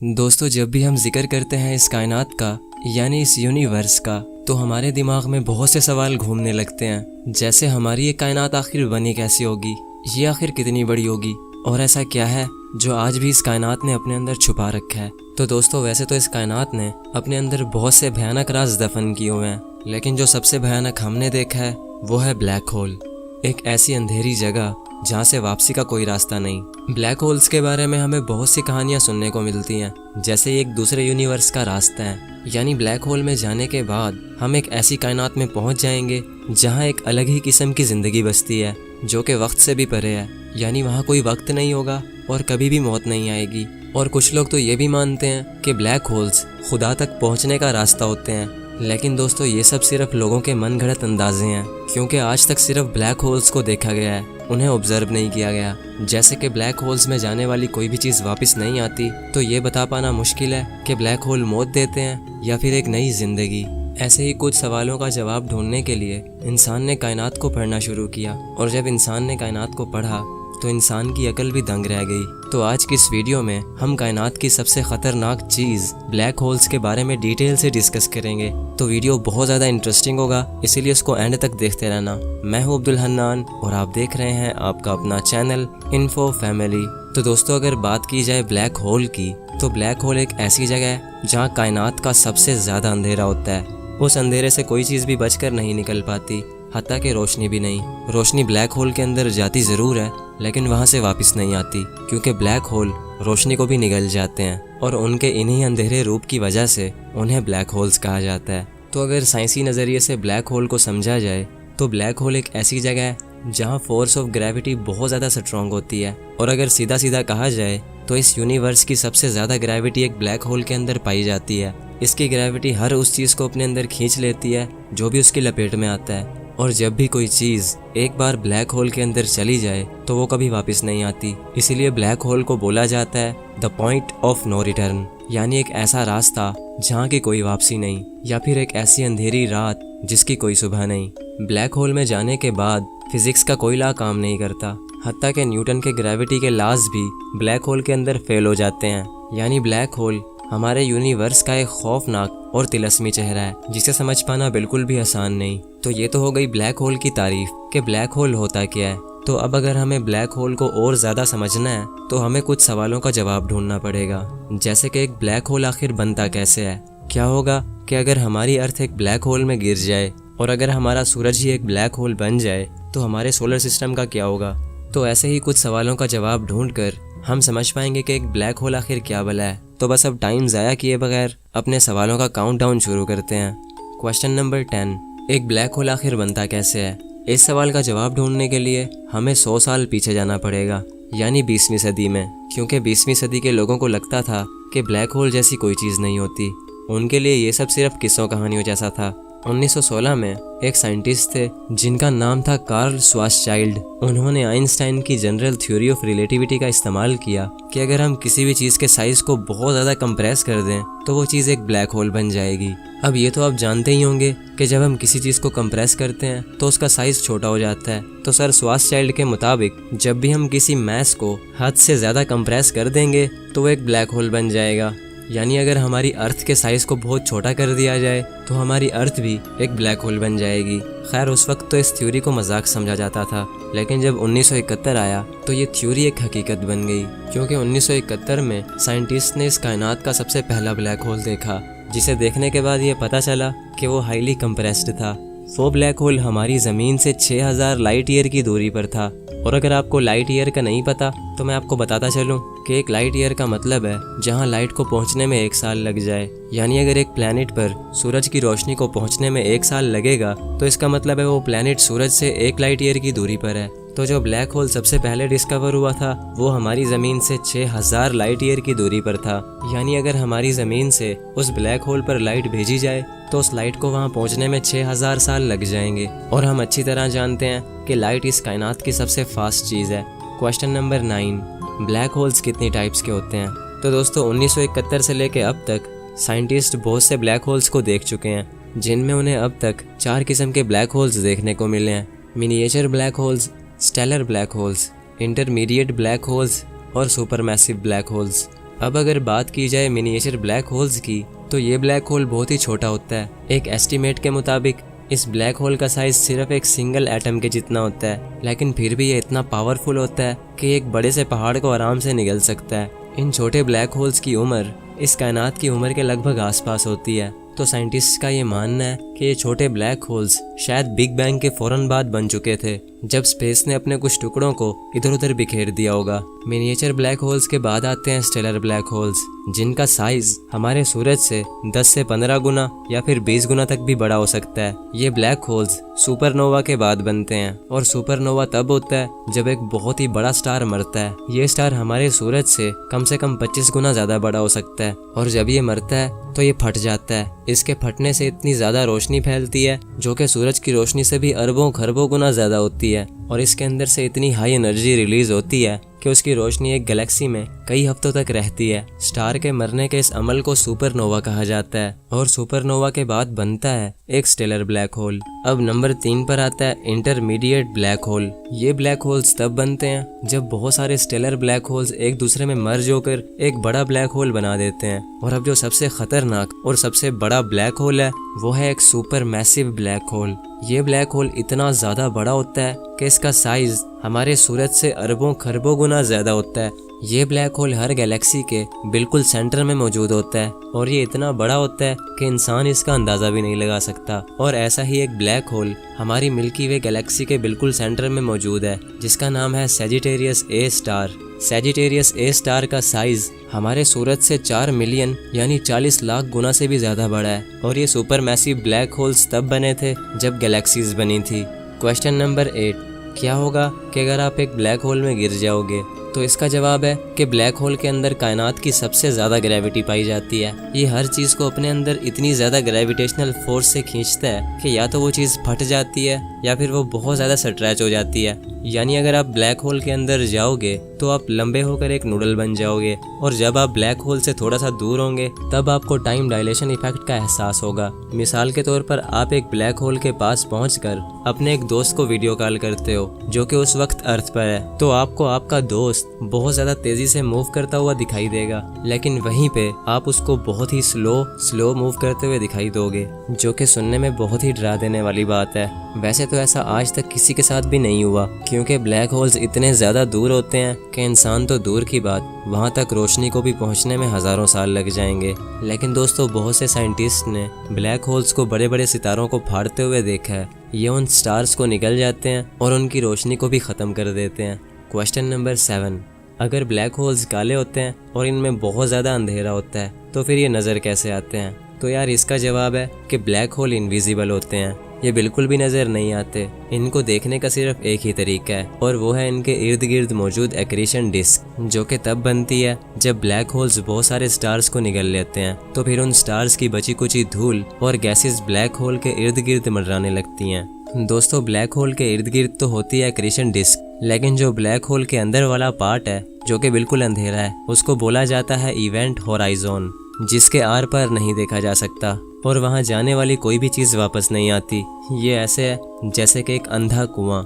दोस्तों, जब भी हम जिक्र करते हैं इस कायनात का यानी इस यूनिवर्स का, तो हमारे दिमाग में बहुत से सवाल घूमने लगते हैं। जैसे हमारी ये कायनात आखिर बनी कैसी होगी, ये आखिर कितनी बड़ी होगी, और ऐसा क्या है जो आज भी इस कायनात ने अपने अंदर छुपा रखा है। तो दोस्तों, वैसे तो इस कायनात ने अपने अंदर बहुत से भयानक राज दफन किए हुए हैं, लेकिन जो सबसे भयानक हमने देखा है वो है ब्लैक होल। एक ऐसी अंधेरी जगह जहाँ से वापसी का कोई रास्ता नहीं। ब्लैक होल्स के बारे में हमें बहुत सी कहानियाँ सुनने को मिलती हैं, जैसे एक दूसरे यूनिवर्स का रास्ता है। यानी ब्लैक होल में जाने के बाद हम एक ऐसी कायनात में पहुँच जाएंगे जहाँ एक अलग ही किस्म की ज़िंदगी बसती है, जो कि वक्त से भी परे है। यानी वहाँ कोई वक्त नहीं होगा और कभी भी मौत नहीं आएगी। और कुछ लोग तो ये भी मानते हैं कि ब्लैक होल्स खुदा तक पहुँचने का रास्ता होते हैं। लेकिन दोस्तों, ये सब सिर्फ लोगों के मन गढ़ंत अंदाजे हैं, क्योंकि आज तक सिर्फ ब्लैक होल्स को देखा गया है, उन्हें ऑब्जर्व नहीं किया गया। जैसे कि ब्लैक होल्स में जाने वाली कोई भी चीज़ वापस नहीं आती, तो ये बता पाना मुश्किल है कि ब्लैक होल मौत देते हैं या फिर एक नई जिंदगी। ऐसे ही कुछ सवालों का जवाब ढूंढने के लिए इंसान ने कायनात को पढ़ना शुरू किया, और जब इंसान ने कायनात को पढ़ा तो इंसान की अकल भी दंग रह गई। तो आज की इस वीडियो में हम कायनात की सबसे खतरनाक चीज़ ब्लैक होल्स के बारे में डिटेल से डिस्कस करेंगे। तो वीडियो बहुत ज़्यादा इंटरेस्टिंग होगा, इसीलिए इसको एंड तक देखते रहना। मैं हूँ अब्दुल हन्नान और आप देख रहे हैं आपका अपना चैनल इन्फो फैमिली। तो दोस्तों, अगर बात की जाए ब्लैक होल की, तो ब्लैक होल एक ऐसी जगह है जहाँ कायनात का सबसे ज़्यादा अंधेरा होता है। उस अंधेरे से कोई चीज़ भी बचकर नहीं निकल पाती, हत्ता कि रोशनी भी नहीं। रोशनी ब्लैक होल के अंदर जाती ज़रूर है, लेकिन वहाँ से वापस नहीं आती, क्योंकि ब्लैक होल रोशनी को भी निगल जाते हैं, और उनके इन्हीं अंधेरे रूप की वजह से उन्हें ब्लैक होल्स कहा जाता है। तो अगर साइंसी नज़रिए से ब्लैक होल को समझा जाए, तो ब्लैक होल एक ऐसी जगह है जहाँ फोर्स ऑफ ग्रेविटी बहुत ज़्यादा स्ट्रॉन्ग होती है। और अगर सीधा सीधा कहा जाए तो इस यूनिवर्स की सबसे ज़्यादा ग्रेविटी एक ब्लैक होल के अंदर पाई जाती है। इसकी ग्रेविटी हर उस चीज़ को अपने अंदर खींच लेती है जो भी उसकी लपेट में आता है। और जब भी कोई चीज़ एक बार ब्लैक होल के अंदर चली जाए तो वो कभी वापस नहीं आती। इसीलिए ब्लैक होल को बोला जाता है the point of no return, यानी एक ऐसा रास्ता जहाँ की कोई वापसी नहीं, या फिर एक ऐसी अंधेरी रात जिसकी कोई सुबह नहीं। ब्लैक होल में जाने के बाद फिजिक्स का कोई लॉ काम नहीं करता, हत्ता कि न्यूटन के ग्रेविटी के लॉज भी ब्लैक होल के अंदर फेल हो जाते हैं। यानी ब्लैक होल हमारे यूनिवर्स का एक खौफनाक और तिलस्मी चेहरा है, जिसे समझ पाना बिल्कुल भी आसान नहीं। तो ये तो हो गई ब्लैक होल की तारीफ कि ब्लैक होल होता क्या है। तो अब अगर हमें ब्लैक होल को और ज़्यादा समझना है, तो हमें कुछ सवालों का जवाब ढूंढना पड़ेगा। जैसे कि एक ब्लैक होल आखिर बनता कैसे है। क्या होगा कि अगर हमारी अर्थ एक ब्लैक होल में गिर जाए, और अगर हमारा सूरज ही एक ब्लैक होल बन जाए, तो हमारे सोलर सिस्टम का क्या होगा। तो ऐसे ही कुछ सवालों का जवाब ढूंढकर हम समझ पाएंगे कि एक ब्लैक होल आखिर क्या भला है। तो बस अब टाइम ज़ाया किए बगैर अपने सवालों का काउंटडाउन शुरू करते हैं। क्वेश्चन नंबर 10, एक ब्लैक होल आखिर बनता कैसे है। इस सवाल का जवाब ढूंढने के लिए हमें 100 साल पीछे जाना पड़ेगा, यानी 20वीं सदी में, क्योंकि 20वीं सदी के लोगों को लगता था कि ब्लैक होल जैसी कोई चीज़ नहीं होती। उनके लिए ये सब सिर्फ किस्सों कहानियों जैसा था। 1916 में एक साइंटिस्ट थे जिनका नाम था कार्ल श्वार्ज़चाइल्ड। उन्होंने आइंस्टाइन की जनरल थ्योरी ऑफ रिलेटिविटी का इस्तेमाल किया कि अगर हम किसी भी चीज़ के साइज़ को बहुत ज़्यादा कंप्रेस कर दें तो वो चीज़ एक ब्लैक होल बन जाएगी। अब ये तो आप जानते ही होंगे कि जब हम किसी चीज़ को कंप्रेस करते हैं तो उसका साइज़ छोटा हो जाता है। तो सर श्वार्ज़चाइल्ड के मुताबिक जब भी हम किसी मैस को हद से ज़्यादा कंप्रेस कर देंगे तो वो एक ब्लैक होल बन जाएगा। यानी अगर हमारी अर्थ के साइज़ को बहुत छोटा कर दिया जाए तो हमारी अर्थ भी एक ब्लैक होल बन जाएगी। खैर, उस वक्त तो इस थ्योरी को मजाक समझा जाता था, लेकिन जब 1971 आया तो ये थ्योरी एक हकीकत बन गई, क्योंकि 1971 में साइंटिस्ट ने इस कायनात का सबसे पहला ब्लैक होल देखा, जिसे देखने के बाद ये पता चला कि वो हाईली कंप्रेस्ड था। वो ब्लैक होल हमारी ज़मीन से 6000 लाइट ईयर की दूरी पर था। और अगर आपको लाइट ईयर का नहीं पता तो मैं आपको बताता चलूं कि एक लाइट ईयर का मतलब है जहां लाइट को पहुंचने में 1 साल लग जाए। यानी अगर एक प्लैनेट पर सूरज की रोशनी को पहुंचने में 1 साल लगेगा तो इसका मतलब है वो प्लैनेट सूरज से 1 लाइट ईयर की दूरी पर है। तो जो ब्लैक होल सबसे पहले डिस्कवर हुआ था वो हमारी ज़मीन से 6000 लाइट ईयर की दूरी पर था। यानी अगर हमारी ज़मीन से उस ब्लैक होल पर लाइट भेजी जाए तो उस लाइट को वहाँ पहुँचने में 6000 साल लग जाएंगे। और हम अच्छी तरह जानते हैं कि लाइट इस कायनात की सबसे फास्ट चीज़ है। क्वेश्चन नंबर 9, ब्लैक होल्स कितनी टाइप्स के होते हैं। तो दोस्तों, 1971 से लेकर अब तक साइंटिस्ट बहुत से ब्लैक होल्स को देख चुके हैं, जिनमें उन्हें अब तक 4 किस्म के ब्लैक होल्स देखने को मिले हैं। Miniature black holes, stellar black holes, intermediate black holes और सुपरमैसिव ब्लैक होल्स। अब अगर बात की जाए मिनिएचर ब्लैक होल्स की, तो ये ब्लैक होल बहुत ही छोटा होता है। एक एस्टीमेट के मुताबिक इस ब्लैक होल का साइज सिर्फ एक सिंगल एटम के जितना होता है, लेकिन फिर भी ये इतना पावरफुल होता है कि एक बड़े से पहाड़ को आराम से निगल सकता है। इन छोटे ब्लैक होल्स की उम्र इस कायनात की उम्र के लगभग आसपास होती है। तो साइंटिस्ट का ये मानना है कि ये छोटे ब्लैक होल्स शायद बिग बैंग के फौरन बाद बन चुके थे, जब स्पेस ने अपने कुछ टुकड़ों को इधर उधर बिखेर दिया होगा। मिनिएचर ब्लैक होल्स के बाद आते हैं स्टेलर ब्लैक होल्स, जिनका साइज हमारे सूरज से 10 से 15 गुना या फिर 20 गुना तक भी बड़ा हो सकता है। ये ब्लैक होल्स सुपरनोवा के बाद बनते हैं, और सुपरनोवा तब होता है जब एक बहुत ही बड़ा स्टार मरता है। ये स्टार हमारे सूरज से कम 25 गुना ज्यादा बड़ा हो सकता है, और जब ये मरता है तो ये फट जाता है। इसके फटने से इतनी ज्यादा रोशनी फैलती है जो कि सूरज की रोशनी से भी अरबों खरबों गुना ज्यादा होती है, और इसके अंदर से इतनी हाई एनर्जी रिलीज होती है कि उसकी रोशनी एक गैलेक्सी में कई हफ्तों तक रहती है। स्टार के मरने के इस अमल को सुपरनोवा कहा जाता है, और सुपरनोवा के बाद बनता है एक स्टेलर ब्लैक होल। अब नंबर 3 पर आता है इंटरमीडिएट ब्लैक होल। ये ब्लैक होल्स तब बनते हैं जब बहुत सारे स्टेलर ब्लैक होल्स एक दूसरे में मर्ज होकर एक बड़ा ब्लैक होल बना देते हैं। और अब जो सबसे खतरनाक और सबसे बड़ा ब्लैक होल है वो है एक सुपर मैसिव ब्लैक होल। ये ब्लैक होल इतना ज्यादा बड़ा होता है कि इसका साइज हमारे सूरज से अरबों खरबों गुना ज्यादा होता है। ये ब्लैक होल हर गैलेक्सी के बिल्कुल सेंटर में मौजूद होता है, और ये इतना बड़ा होता है कि इंसान इसका अंदाजा भी नहीं लगा सकता। और ऐसा ही एक ब्लैक होल हमारी मिल्की वे गैलेक्सी के बिल्कुल सेंटर में मौजूद है, जिसका नाम है Sagittarius A star. Sagittarius A star का साइज हमारे सूरज से 4 मिलियन यानी 40 लाख गुना से भी ज्यादा बड़ा है, और ये सुपर मैसिव ब्लैक होल्स तब बने थे जब गैलेक्सीज बनी थी। क्वेश्चन नंबर 8, क्या होगा कि अगर आप एक ब्लैक होल में गिर जाओगे? तो इसका जवाब है कि ब्लैक होल के अंदर कायनात की सबसे ज्यादा ग्रेविटी पाई जाती है। ये हर चीज को अपने अंदर इतनी ज्यादा ग्रेविटेशनल फोर्स से खींचता है कि या तो वो चीज फट जाती है या फिर वो बहुत ज्यादा स्ट्रेच हो जाती है। यानी अगर आप ब्लैक होल के अंदर जाओगे तो आप लंबे होकर एक नूडल बन जाओगे, और जब आप ब्लैक होल से थोड़ा सा दूर होंगे तब आपको टाइम डायलेशन इफेक्ट का एहसास होगा। मिसाल के तौर पर आप एक ब्लैक होल के पास पहुंचकर अपने एक दोस्त को वीडियो कॉल करते हो जो कि उस वक्त अर्थ पर है, तो आपको आपका दोस्त बहुत ज्यादा तेजी से मूव करता हुआ दिखाई देगा, लेकिन वहीं पे आप उसको बहुत ही स्लो मूव करते हुए दिखाई दोगे, जो कि सुनने में बहुत ही डरा देने वाली बात है। वैसे तो ऐसा आज तक किसी के साथ भी नहीं हुआ, क्योंकि ब्लैक होल्स इतने ज्यादा दूर होते हैं कि इंसान तो दूर की बात वहां तक रोशनी को भी पहुंचने में हजारों साल लग जाएंगे। लेकिन दोस्तों, बहुत से साइंटिस्ट ने ब्लैक होल्स को बड़े बड़े सितारों को फाड़ते हुए देखा है। ये उन स्टार्स को निगल जाते हैं और उनकी रोशनी को भी खत्म कर देते हैं। क्वेश्चन नंबर 7, अगर ब्लैक होल्स काले होते हैं और इनमें बहुत ज़्यादा अंधेरा होता है तो फिर ये नज़र कैसे आते हैं? तो यार इसका जवाब है कि ब्लैक होल इनविजिबल होते हैं। ये बिल्कुल भी नज़र नहीं आते। इनको देखने का सिर्फ एक ही तरीका है, और वो है इनके इर्द गिर्द मौजूद एक्रीशन डिस्क, जो कि तब बनती है जब ब्लैक होल्स बहुत सारे स्टार्स को निगल लेते हैं, तो फिर उन स्टार्स की बची कुची धूल और गैसेस ब्लैक होल के इर्द गिर्द मंडराने लगती हैं। दोस्तों, ब्लैक होल के इर्द गिर्द तो होती है एक्रीशन डिस्क, लेकिन जो ब्लैक होल के अंदर वाला पार्ट है जो कि बिल्कुल अंधेरा है, उसको बोला जाता है इवेंट होराइजन, जिसके आर पार नहीं देखा जा सकता और वहां जाने वाली कोई भी चीज़ वापस नहीं आती। ये ऐसे है जैसे कि एक अंधा कुआं।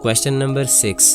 क्वेश्चन नंबर 6,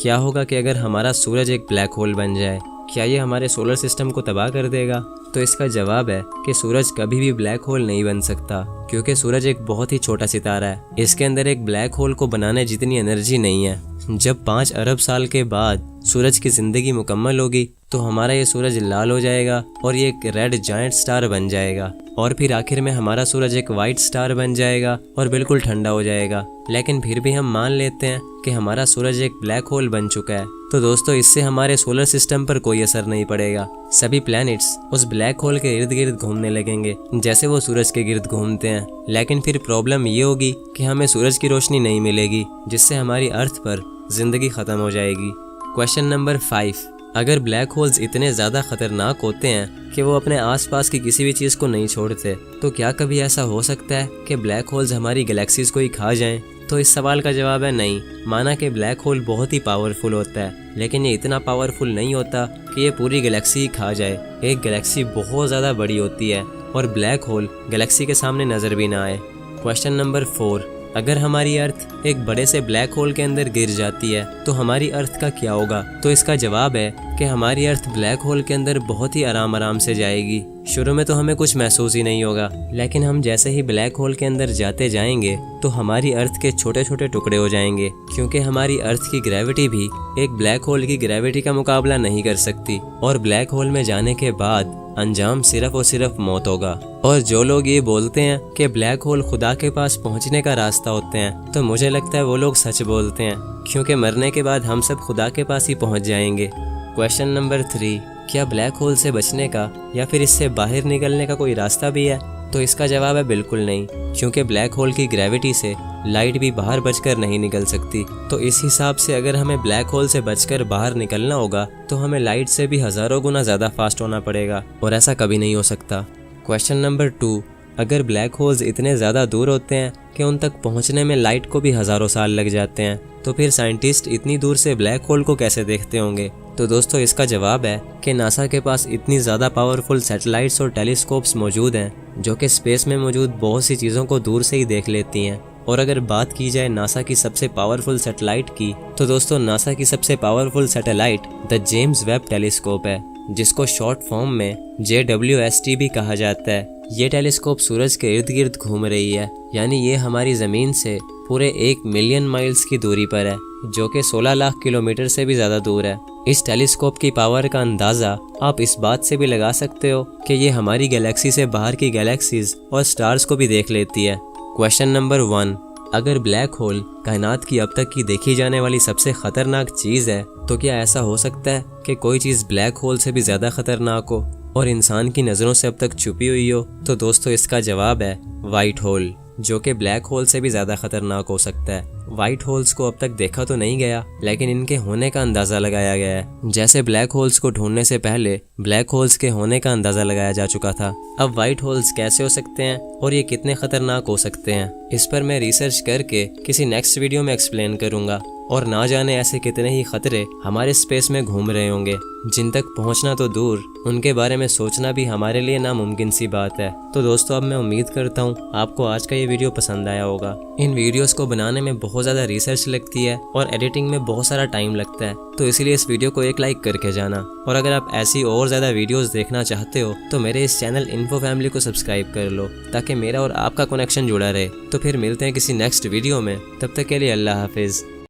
क्या होगा कि अगर हमारा सूरज एक ब्लैक होल बन जाए? क्या ये हमारे सोलर सिस्टम को तबाह कर देगा? तो इसका जवाब है कि सूरज कभी भी ब्लैक होल नहीं बन सकता, क्योंकि सूरज एक बहुत ही छोटा सितारा है। इसके अंदर एक ब्लैक होल को बनाने जितनी एनर्जी नहीं है। जब 5 अरब साल के बाद सूरज की जिंदगी मुकम्मल होगी तो हमारा ये सूरज लाल हो जाएगा और ये एक रेड जायंट स्टार बन जाएगा, और फिर आखिर में हमारा सूरज एक वाइट स्टार बन जाएगा और बिल्कुल ठंडा हो जाएगा। लेकिन फिर भी हम मान लेते हैं कि हमारा सूरज एक ब्लैक होल बन चुका है, तो दोस्तों इससे हमारे सोलर सिस्टम पर कोई असर नहीं पड़ेगा। सभी प्लैनेट्स उस ब्लैक होल के इर्द गिर्द घूमने लगेंगे जैसे वो सूरज के गिर्द घूमते हैं। लेकिन फिर प्रॉब्लम ये होगी कि हमें सूरज की रोशनी नहीं मिलेगी, जिससे हमारी अर्थ पर जिंदगी खत्म हो जाएगी। क्वेश्चन नंबर 5, अगर ब्लैक होल्स इतने ज़्यादा खतरनाक होते हैं कि वो अपने आसपास की किसी भी चीज़ को नहीं छोड़ते, तो क्या कभी ऐसा हो सकता है कि ब्लैक होल्स हमारी गैलेक्सीज को ही खा जाएं? तो इस सवाल का जवाब है नहीं। माना कि ब्लैक होल बहुत ही पावरफुल होता है, लेकिन ये इतना पावरफुल नहीं होता कि ये पूरी गैलेक्सी ही खा जाए। एक गैलेक्सी बहुत ज़्यादा बड़ी होती है और ब्लैक होल गैलेक्सी के सामने नज़र भी ना आए। क्वेश्चन नंबर 4, अगर हमारी अर्थ एक बड़े से ब्लैक होल के अंदर गिर जाती है तो हमारी अर्थ का क्या होगा? तो इसका जवाब है कि हमारी अर्थ ब्लैक होल के अंदर बहुत ही आराम से जाएगी। शुरू में तो हमें कुछ महसूस ही नहीं होगा, लेकिन हम जैसे ही ब्लैक होल के अंदर जाते जाएंगे तो हमारी अर्थ के छोटे छोटे टुकड़े हो जाएंगे, क्योंकि हमारी अर्थ की ग्रेविटी भी एक ब्लैक होल की ग्रेविटी का मुकाबला नहीं कर सकती। और ब्लैक होल में जाने के बाद अंजाम सिर्फ और सिर्फ मौत होगा। और जो लोग ये बोलते हैं कि ब्लैक होल खुदा के पास पहुंचने का रास्ता होते हैं, तो मुझे लगता है वो लोग सच बोलते हैं, क्योंकि मरने के बाद हम सब खुदा के पास ही पहुंच जाएंगे। क्वेश्चन नंबर 3, क्या ब्लैक होल से बचने का या फिर इससे बाहर निकलने का कोई रास्ता भी है? तो इसका जवाब है बिल्कुल नहीं, क्योंकि ब्लैक होल की ग्रेविटी से लाइट भी बाहर बचकर नहीं निकल सकती। तो इस हिसाब से अगर हमें ब्लैक होल से बचकर बाहर निकलना होगा तो हमें लाइट से भी हज़ारों गुना ज़्यादा फास्ट होना पड़ेगा, और ऐसा कभी नहीं हो सकता। क्वेश्चन नंबर 2, अगर ब्लैक होल्स इतने ज़्यादा दूर होते हैं कि उन तक पहुंचने में लाइट को भी हज़ारों साल लग जाते हैं, तो फिर साइंटिस्ट इतनी दूर से ब्लैक होल को कैसे देखते होंगे? तो दोस्तों इसका जवाब है कि नासा के पास इतनी ज़्यादा पावरफुल सैटेलाइट्स और टेलीस्कोप्स मौजूद हैं जो कि स्पेस में मौजूद बहुत सी चीज़ों को दूर से ही देख लेती हैं। और अगर बात की जाए नासा की सबसे पावरफुल सैटेलाइट की, तो दोस्तों नासा की सबसे powerful satellite the James Webb telescope है, जिसको शॉर्ट फॉर्म में JWST भी कहा जाता है। ये टेलीस्कोप सूरज के इर्द गिर्द घूम रही है, यानी ये हमारी ज़मीन से पूरे 1 मिलियन माइल्स की दूरी पर है, जो कि 16 लाख किलोमीटर से भी ज़्यादा दूर है। इस टेलीस्कोप की पावर का अंदाज़ा आप इस बात से भी लगा सकते हो कि ये हमारी गैलेक्सी से बाहर की गैलेक्सीज और स्टार्स को भी देख लेती है। क्वेश्चन नंबर 1, अगर ब्लैक होल कायनात की अब तक की देखी जाने वाली सबसे ख़तरनाक चीज़ है, तो क्या ऐसा हो सकता है कि कोई चीज़ ब्लैक होल से भी ज़्यादा ख़तरनाक हो और इंसान की नज़रों से अब तक छुपी हुई हो? तो दोस्तों इसका जवाब है वाइट होल, जो कि ब्लैक होल से भी ज़्यादा ख़तरनाक हो सकता है। वाइट होल्स को अब तक देखा तो नहीं गया, लेकिन इनके होने का अंदाज़ा लगाया गया है। जैसे ब्लैक होल्स को ढूंढने से पहले ब्लैक होल्स के होने का अंदाज़ा लगाया जा चुका था। अब वाइट होल्स कैसे हो सकते हैं और ये कितने ख़तरनाक हो सकते हैं, इस पर मैं रिसर्च करके किसी नेक्स्ट वीडियो में एक्सप्लेन करूँगा। और ना जाने ऐसे कितने ही खतरे हमारे स्पेस में घूम रहे होंगे, जिन तक पहुंचना तो दूर, उनके बारे में सोचना भी हमारे लिए नामुमकिन सी बात है। तो दोस्तों अब मैं उम्मीद करता हूँ आपको आज का ये वीडियो पसंद आया होगा। इन वीडियोस को बनाने में बहुत ज़्यादा रिसर्च लगती है और एडिटिंग में बहुत सारा टाइम लगता है, तो इसलिए इस वीडियो को एक लाइक करके जाना। और अगर आप ऐसी और ज़्यादा वीडियोस देखना चाहते हो तो मेरे इस चैनल इन्फो फैमिली को सब्सक्राइब कर लो, ताकि मेरा और आपका कनेक्शन जुड़ा रहे। तो फिर मिलते हैं किसी नेक्स्ट वीडियो में, तब तक के लिए अल्लाह हाफिज़।